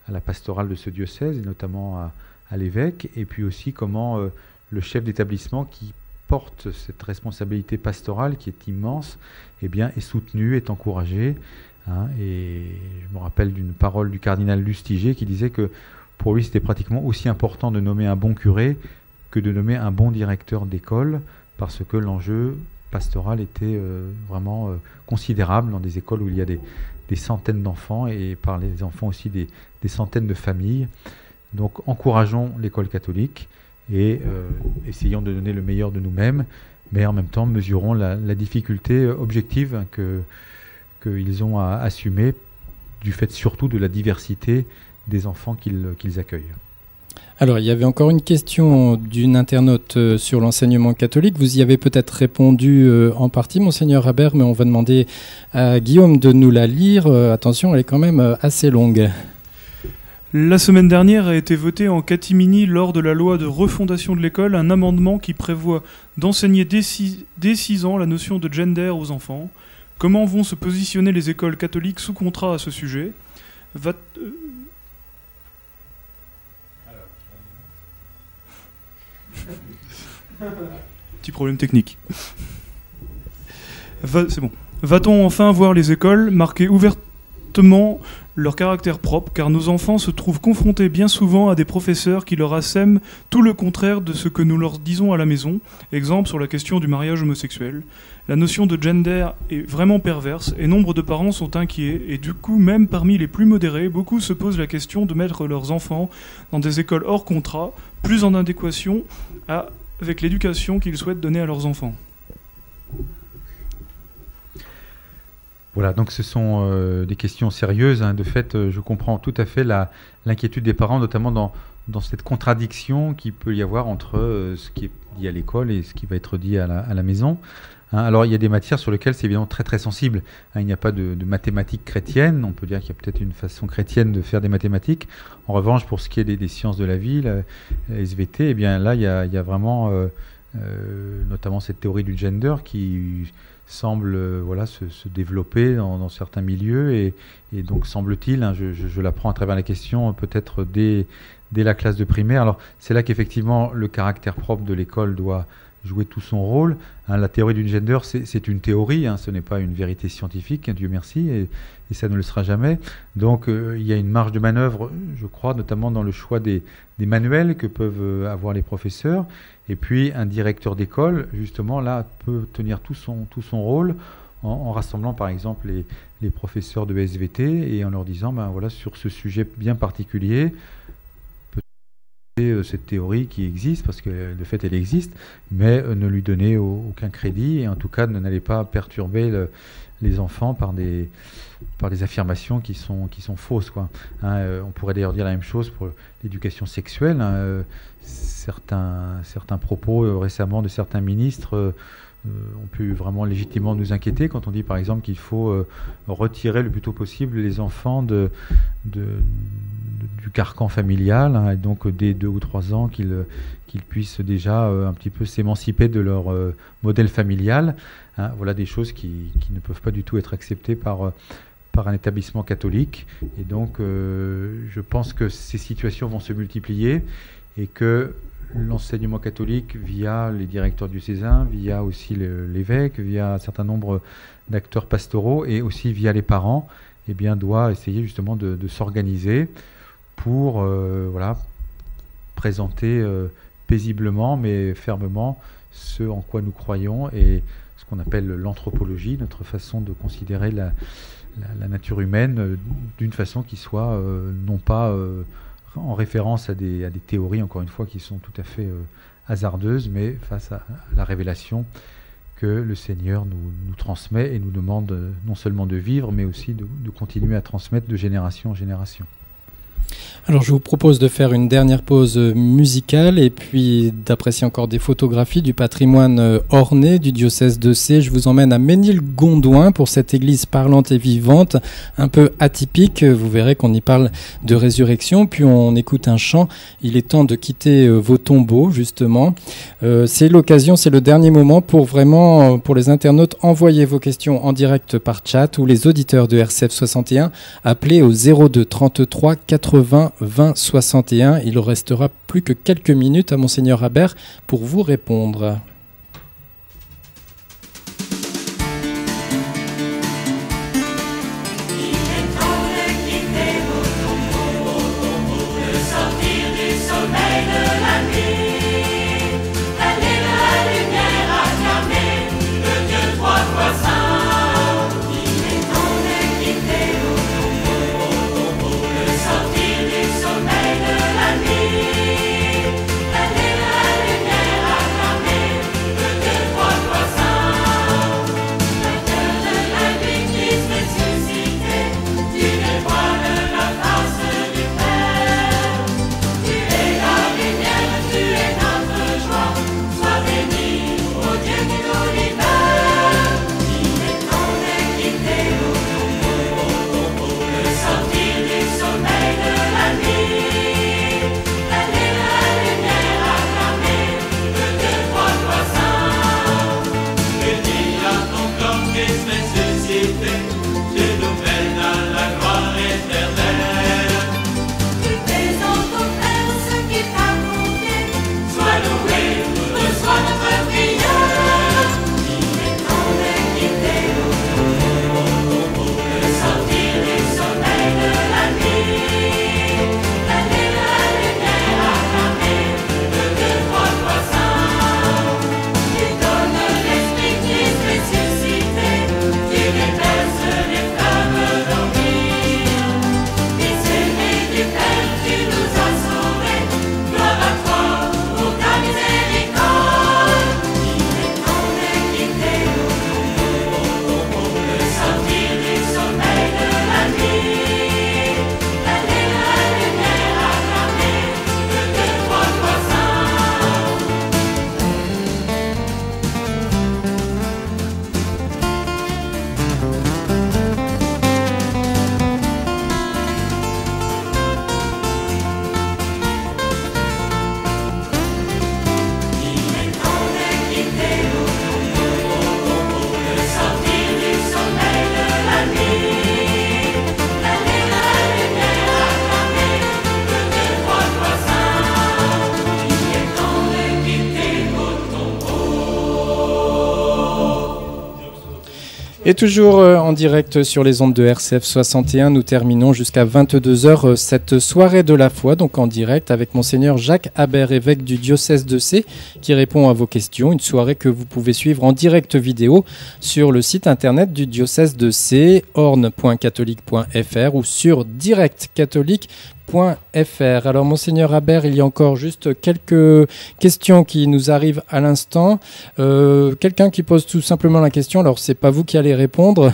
la pastorale de ce diocèse, et notamment à l'évêque, et puis aussi comment le chef d'établissement qui porte cette responsabilité pastorale qui est immense, eh bien, est soutenu, est encouragé. Hein, et je me rappelle d'une parole du cardinal Lustiger qui disait que pour lui c'était pratiquement aussi important de nommer un bon curé que de nommer un bon directeur d'école, parce que l'enjeu pastoral était vraiment considérable dans des écoles où il y a des centaines d'enfants, et par les enfants aussi des centaines de familles. Donc encourageons l'école catholique et essayons de donner le meilleur de nous-mêmes, mais en même temps mesurons la difficulté objective qu'ils ont à assumer, du fait surtout de la diversité des enfants qu'ils accueillent. Alors, il y avait encore une question d'une internaute sur l'enseignement catholique. Vous y avez peut-être répondu en partie, Monseigneur Habert, mais on va demander à Guillaume de nous la lire. Attention, elle est quand même assez longue. La semaine dernière a été voté en catimini lors de la loi de refondation de l'école un amendement qui prévoit d'enseigner dès 6 ans la notion de gender aux enfants. Comment vont se positionner les écoles catholiques sous contrat à ce sujet ? Petit problème technique. C'est bon. Va-t-on enfin voir les écoles marquer ouvertement leur caractère propre, car nos enfants se trouvent confrontés bien souvent à des professeurs qui leur assèment tout le contraire de ce que nous leur disons à la maison. Exemple sur la question du mariage homosexuel. La notion de gender est vraiment perverse et nombre de parents sont inquiets, et du coup même parmi les plus modérés, beaucoup se posent la question de mettre leurs enfants dans des écoles hors contrat, plus en adéquation avec l'éducation qu'ils souhaitent donner à leurs enfants. Voilà, donc ce sont des questions sérieuses. Hein. De fait, je comprends tout à fait l'inquiétude des parents, notamment dans cette contradiction qu'il peut y avoir entre ce qui est dit à l'école et ce qui va être dit à la maison. Hein, alors, il y a des matières sur lesquelles c'est évidemment très très sensible. Hein, il n'y a pas de mathématiques chrétiennes. On peut dire qu'il y a peut-être une façon chrétienne de faire des mathématiques. En revanche, pour ce qui est des sciences de la vie, la SVT, eh bien là, il y a vraiment notamment cette théorie du gender qui semble se développer dans certains milieux, et donc semble-t-il, hein, je l'apprends à travers la question, peut-être dès la classe de primaire. Alors c'est là qu'effectivement le caractère propre de l'école doit jouer tout son rôle. Hein, la théorie du gender, c'est une théorie, hein, ce n'est pas une vérité scientifique, hein, Dieu merci, et ça ne le sera jamais. Donc il y a une marge de manœuvre, je crois, notamment dans le choix des manuels que peuvent avoir les professeurs. Et puis un directeur d'école, justement, là, peut tenir tout son rôle en rassemblant, par exemple, les professeurs de SVT et en leur disant, ben voilà, sur ce sujet bien particulier, cette théorie qui existe, parce que de fait elle existe, mais ne lui donner aucun crédit, et en tout cas n'allez pas perturber les enfants par des affirmations qui sont fausses, quoi. Hein, on pourrait d'ailleurs dire la même chose pour l'éducation sexuelle. Hein, certains propos récemment de certains ministres ont pu vraiment légitimement nous inquiéter quand on dit par exemple qu'il faut retirer le plus tôt possible les enfants du carcan familial, hein, et donc dès 2 ou 3 ans qu'ils puissent déjà un petit peu s'émanciper de leur modèle familial. Hein, voilà des choses qui ne peuvent pas du tout être acceptées par un établissement catholique. Et donc je pense que ces situations vont se multiplier, et que l'enseignement catholique, via les directeurs diocésains, via aussi l'évêque, via un certain nombre d'acteurs pastoraux, et aussi via les parents, eh bien, doit essayer justement de s'organiser pour présenter paisiblement mais fermement ce en quoi nous croyons et ce qu'on appelle l'anthropologie, notre façon de considérer la nature humaine d'une façon qui soit non pas en référence à des théories, encore une fois, qui sont tout à fait hasardeuses, mais face à la révélation que le Seigneur nous transmet et nous demande non seulement de vivre, mais aussi de continuer à transmettre de génération en génération. Alors je vous propose de faire une dernière pause musicale et puis d'apprécier encore des photographies du patrimoine orné du diocèse de Sées. Je vous emmène à Ménilgondouin pour cette église parlante et vivante, un peu atypique. Vous verrez qu'on y parle de résurrection, puis on écoute un chant. Il est temps de quitter vos tombeaux, justement. C'est l'occasion, c'est le dernier moment pour vraiment, pour les internautes, envoyer vos questions en direct par chat ou les auditeurs de RCF 61, appelez au 02 33 80 20 61. Il ne restera plus que quelques minutes à Monseigneur Habert pour vous répondre. Et toujours en direct sur les ondes de RCF 61, nous terminons jusqu'à 22h cette soirée de la foi, donc en direct avec Monseigneur Jacques Habert, évêque du diocèse de Sées, qui répond à vos questions. Une soirée que vous pouvez suivre en direct vidéo sur le site internet du diocèse de Sées, orne.catholique.fr ou sur directcatholique.fr. Alors Monseigneur Habert, il y a encore juste quelques questions qui nous arrivent à l'instant. Quelqu'un qui pose tout simplement la question, alors c'est pas vous qui allez répondre,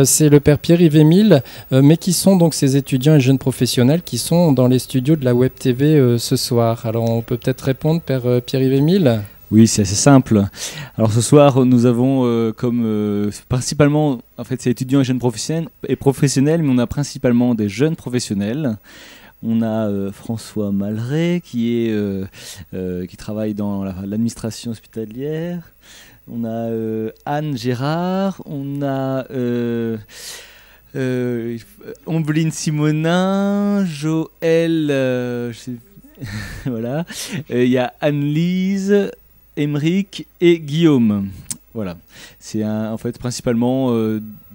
c'est le Père Pierre-Yves Émile, mais qui sont donc ces étudiants et jeunes professionnels qui sont dans les studios de la Web TV ce soir. Alors on peut peut-être répondre, Père Pierre-Yves Émile ? Oui, c'est assez simple. Alors ce soir, nous avons principalement, en fait c'est étudiants et jeunes professionnels, mais on a principalement des jeunes professionnels. On a François Maleret qui travaille dans l'administration hospitalière. On a Anne Gérard. On a Ombeline Simonin, Joël, voilà. Il y a Anne-Lise, Émeric et Guillaume. Voilà. C'est en fait principalement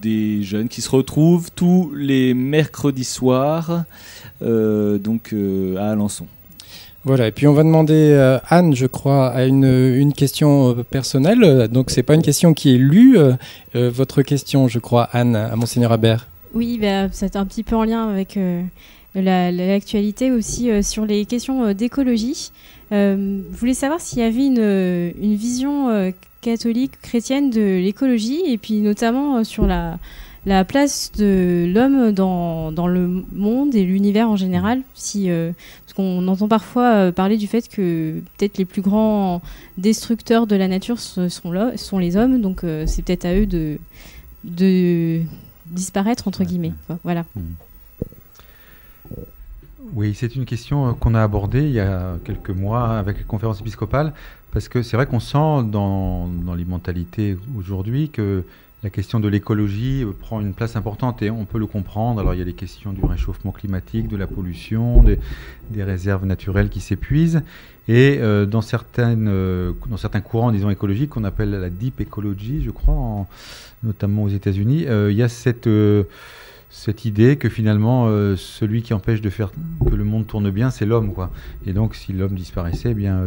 des jeunes qui se retrouvent tous les mercredis soirs à Alençon. Voilà, et puis on va demander, Anne, je crois, à une question personnelle. Donc, c'est pas une question qui est lue. Votre question, je crois, Anne, à Monseigneur Habert. Oui, c'est un petit peu en lien avec l'actualité aussi sur les questions d'écologie. Je voulais savoir s'il y avait une vision catholique, chrétienne de l'écologie, et puis notamment sur la place de l'homme dans le monde et l'univers en général. Parce qu'on entend parfois parler du fait que peut-être les plus grands destructeurs de la nature sont les hommes, donc c'est peut-être à eux de disparaître, entre guillemets. Voilà. Oui, c'est une question qu'on a abordée il y a quelques mois avec la conférence épiscopale, parce que c'est vrai qu'on sent dans les mentalités aujourd'hui que la question de l'écologie prend une place importante, et on peut le comprendre. Alors il y a les questions du réchauffement climatique, de la pollution, des réserves naturelles qui s'épuisent, et dans certains courants, disons, écologiques qu'on appelle la deep ecology, je crois, notamment aux États-Unis, il y a cette idée que finalement celui qui empêche de faire que le monde tourne bien, c'est l'homme, quoi. Et donc si l'homme disparaissait, eh bien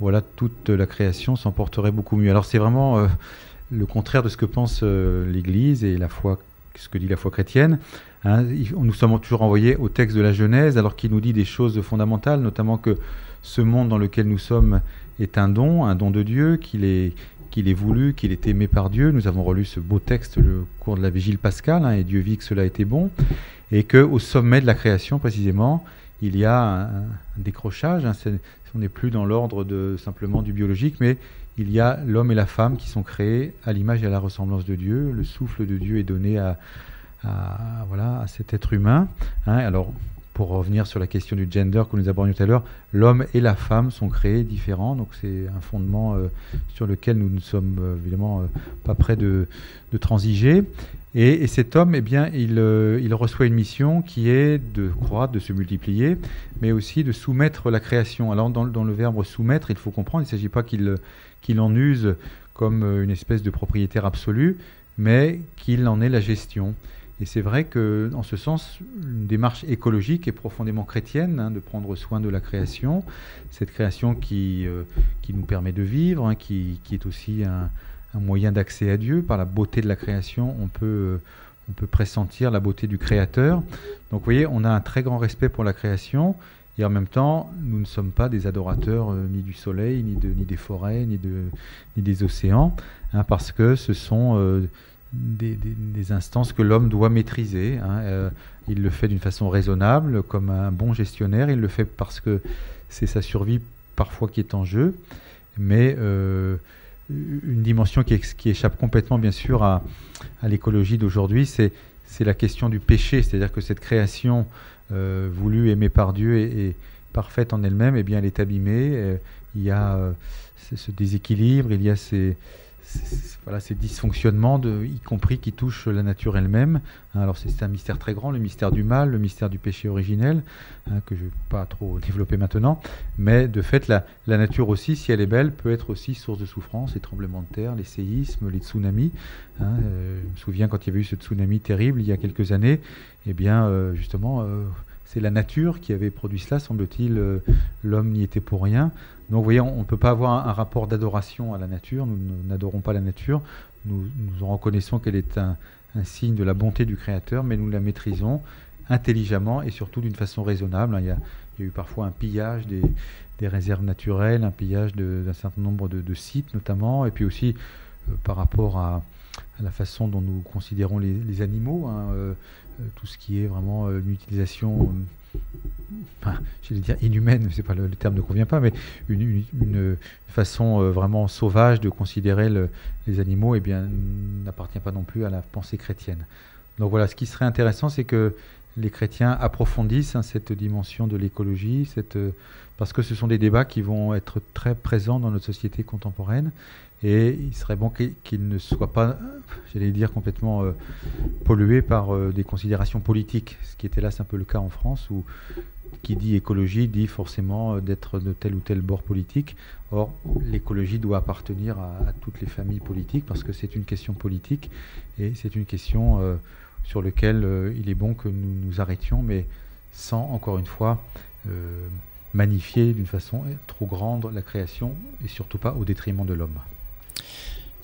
voilà, toute la création s'en porterait beaucoup mieux. Alors c'est vraiment le contraire de ce que pense l'Église et la foi, ce que dit la foi chrétienne. Hein. Nous sommes toujours envoyés au texte de la Genèse, alors qu'il nous dit des choses fondamentales, notamment que ce monde dans lequel nous sommes est un don de Dieu, qu'il est voulu, qu'il est aimé par Dieu. Nous avons relu ce beau texte le cours de la Vigile pascale, et Dieu vit que cela était bon, et qu'au sommet de la création, précisément, il y a un décrochage. On n'est plus dans l'ordre simplement du biologique, mais il y a l'homme et la femme qui sont créés à l'image et à la ressemblance de Dieu. Le souffle de Dieu est donné à cet être humain. Hein. Alors, pour revenir sur la question du gender que nous abordions tout à l'heure, l'homme et la femme sont créés différents, donc c'est un fondement sur lequel nous ne sommes évidemment pas prêts de transiger. Et cet homme, eh bien, il reçoit une mission qui est de croître, de se multiplier, mais aussi de soumettre la création. Alors dans le verbe soumettre, il faut comprendre, il ne s'agit pas qu'il en use comme une espèce de propriétaire absolu, mais qu'il en ait la gestion. Et c'est vrai qu'en ce sens, une démarche écologique est profondément chrétienne, hein, de prendre soin de la création, cette création qui nous permet de vivre, hein, qui est aussi un moyen d'accès à Dieu. Par la beauté de la création, on peut pressentir la beauté du Créateur. Donc vous voyez, on a un très grand respect pour la création, et en même temps, nous ne sommes pas des adorateurs ni du soleil, ni des forêts, ni des océans, hein, parce que ce sont des instances que l'homme doit maîtriser. Hein. Il le fait d'une façon raisonnable, comme un bon gestionnaire. Il le fait parce que c'est sa survie parfois qui est en jeu. Mais une dimension qui échappe complètement, bien sûr, à l'écologie d'aujourd'hui, c'est la question du péché. C'est-à-dire que cette création voulue, aimée par Dieu et parfaite en elle-même, eh bien, elle est abîmée. Il y a ce déséquilibre, il y a ces dysfonctionnements, y compris qui touchent la nature elle-même. Alors c'est un mystère très grand, le mystère du mal, le mystère du péché originel, hein, que je ne vais pas trop développer maintenant. Mais de fait, la nature aussi, si elle est belle, peut être aussi source de souffrance, les tremblements de terre, les séismes, les tsunamis. Hein. Je me souviens quand il y avait eu ce tsunami terrible il y a quelques années, eh bien justement... c'est la nature qui avait produit cela, semble-t-il. L'homme n'y était pour rien. Donc vous voyez, on ne peut pas avoir un rapport d'adoration à la nature. Nous n'adorons pas la nature. Nous en reconnaissons qu'elle est un signe de la bonté du Créateur, mais nous la maîtrisons intelligemment et surtout d'une façon raisonnable. Il y a eu parfois un pillage des réserves naturelles, un pillage d'un certain nombre de sites notamment, et puis aussi par rapport à la façon dont nous considérons les animaux, hein, tout ce qui est vraiment une utilisation, j'allais dire inhumaine, c'est pas le terme ne convient pas, mais une façon vraiment sauvage de considérer les animaux, eh bien, n'appartient pas non plus à la pensée chrétienne. Donc voilà, ce qui serait intéressant, c'est que les chrétiens approfondissent, hein, cette dimension de l'écologie, parce que ce sont des débats qui vont être très présents dans notre société contemporaine, et il serait bon qu'ils ne soient pas, j'allais dire, complètement pollués par des considérations politiques, ce qui est hélas un peu le cas en France, où qui dit écologie dit forcément d'être de tel ou tel bord politique. Or, l'écologie doit appartenir à toutes les familles politiques, parce que c'est une question politique, et c'est une question sur laquelle il est bon que nous nous arrêtions, mais sans, encore une fois, magnifier d'une façon trop grande la création et surtout pas au détriment de l'homme.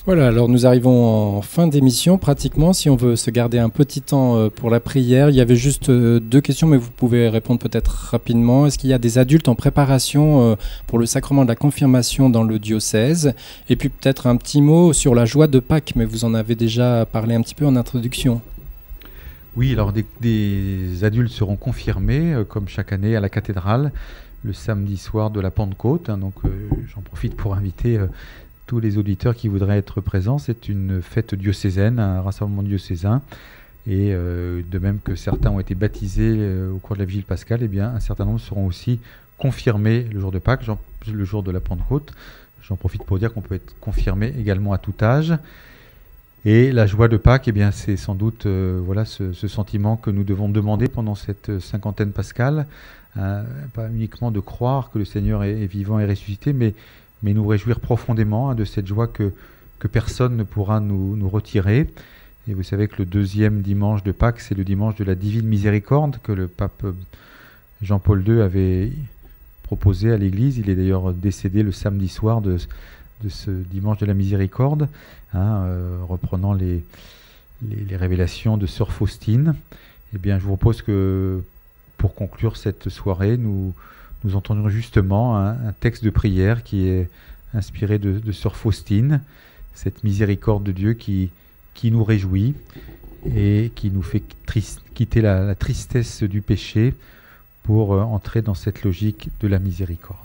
Voilà, alors nous arrivons en fin d'émission pratiquement. Si on veut se garder un petit temps pour la prière, il y avait juste 2 questions, mais vous pouvez répondre peut-être rapidement. Est-ce qu'il y a des adultes en préparation pour le sacrement de la confirmation dans le diocèse? Et puis peut-être un petit mot sur la joie de Pâques, mais vous en avez déjà parlé un petit peu en introduction. Oui, alors des adultes seront confirmés, comme chaque année à la cathédrale, le samedi soir de la Pentecôte. Donc j'en profite pour inviter tous les auditeurs qui voudraient être présents. C'est une fête diocésaine, un rassemblement diocésain. Et de même que certains ont été baptisés au cours de la vigile pascale, eh bien, un certain nombre seront aussi confirmés le jour de Pâques, le jour de la Pentecôte. J'en profite pour dire qu'on peut être confirmé également à tout âge. Et la joie de Pâques, eh bien, c'est sans doute voilà, ce sentiment que nous devons demander pendant cette cinquantaine pascale, pas uniquement de croire que le Seigneur est vivant et ressuscité, mais nous réjouir profondément de cette joie que personne ne pourra nous retirer. Et vous savez que le 2e dimanche de Pâques, c'est le dimanche de la Divine Miséricorde que le pape Jean-Paul II avait proposé à l'Église. Il est d'ailleurs décédé le samedi soir de ce dimanche de la Miséricorde, reprenant les révélations de Sœur Faustine. Eh bien, je vous propose que, pour conclure cette soirée, nous entendions justement un texte de prière qui est inspiré de Sœur Faustine, cette miséricorde de Dieu qui nous réjouit et qui nous fait quitter la tristesse du péché pour entrer dans cette logique de la miséricorde.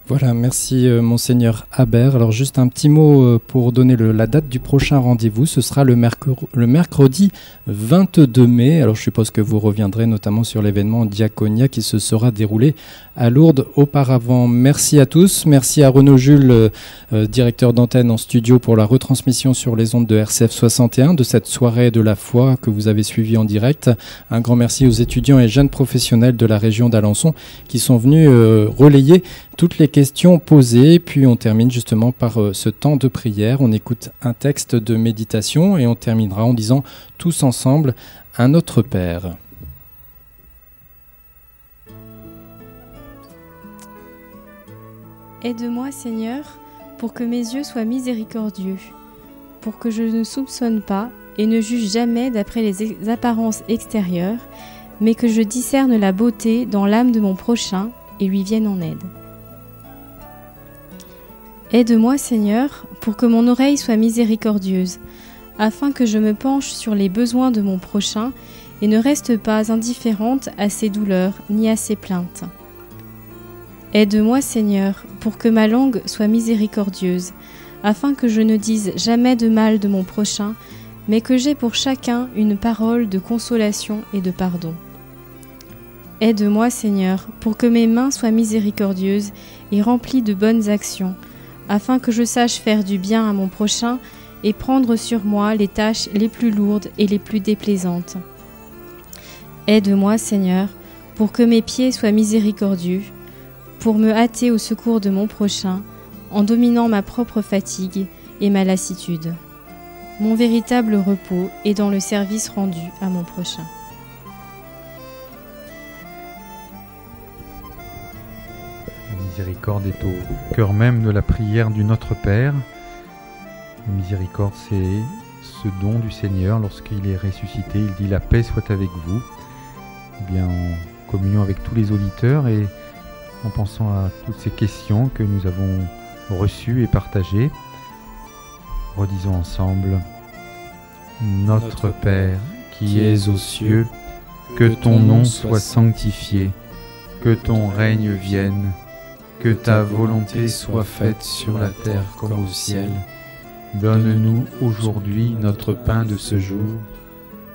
Voilà, merci Monseigneur Habert. Alors juste un petit mot pour donner la date du prochain rendez-vous. Ce sera le mercredi 22 mai. Alors je suppose que vous reviendrez notamment sur l'événement Diaconia qui se sera déroulé à Lourdes auparavant. Merci à tous. Merci à Renaud Jules, directeur d'antenne en studio, pour la retransmission sur les ondes de RCF 61 de cette soirée de la foi que vous avez suivie en direct. Un grand merci aux étudiants et jeunes professionnels de la région d'Alençon qui sont venus relayer toutes les questions posées. Puis on termine justement par ce temps de prière. On écoute un texte de méditation et on terminera en disant tous ensemble un Notre Père. Aide-moi, Seigneur, pour que mes yeux soient miséricordieux, pour que je ne soupçonne pas et ne juge jamais d'après les apparences extérieures, mais que je discerne la beauté dans l'âme de mon prochain et lui vienne en aide. Aide-moi, Seigneur, pour que mon oreille soit miséricordieuse, afin que je me penche sur les besoins de mon prochain et ne reste pas indifférente à ses douleurs ni à ses plaintes. Aide-moi, Seigneur, pour que ma langue soit miséricordieuse, afin que je ne dise jamais de mal de mon prochain, mais que j'aie pour chacun une parole de consolation et de pardon. Aide-moi, Seigneur, pour que mes mains soient miséricordieuses et remplies de bonnes actions, afin que je sache faire du bien à mon prochain et prendre sur moi les tâches les plus lourdes et les plus déplaisantes. Aide-moi, Seigneur, pour que mes pieds soient miséricordieux, pour me hâter au secours de mon prochain, en dominant ma propre fatigue et ma lassitude. Mon véritable repos est dans le service rendu à mon prochain. La miséricorde est au cœur même de la prière du Notre Père. La miséricorde, c'est ce don du Seigneur. Lorsqu'il est ressuscité, il dit « La paix soit avec vous ». Eh bien, en communion avec tous les auditeurs et en pensant à toutes ces questions que nous avons reçues et partagées, redisons ensemble « Notre Père, qui es aux cieux, que ton nom soit sanctifié, que ton règne vienne, que ta volonté soit faite sur la terre comme au ciel. Donne-nous aujourd'hui notre pain de ce jour.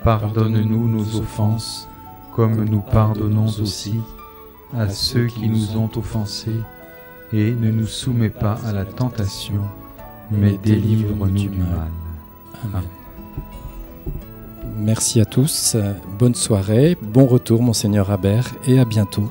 Pardonne-nous nos offenses, comme nous pardonnons aussi à ceux qui nous ont offensés, et ne nous soumets pas à la tentation, mais délivre-nous du mal. Amen. Merci à tous, bonne soirée, bon retour Monseigneur Habert et à bientôt.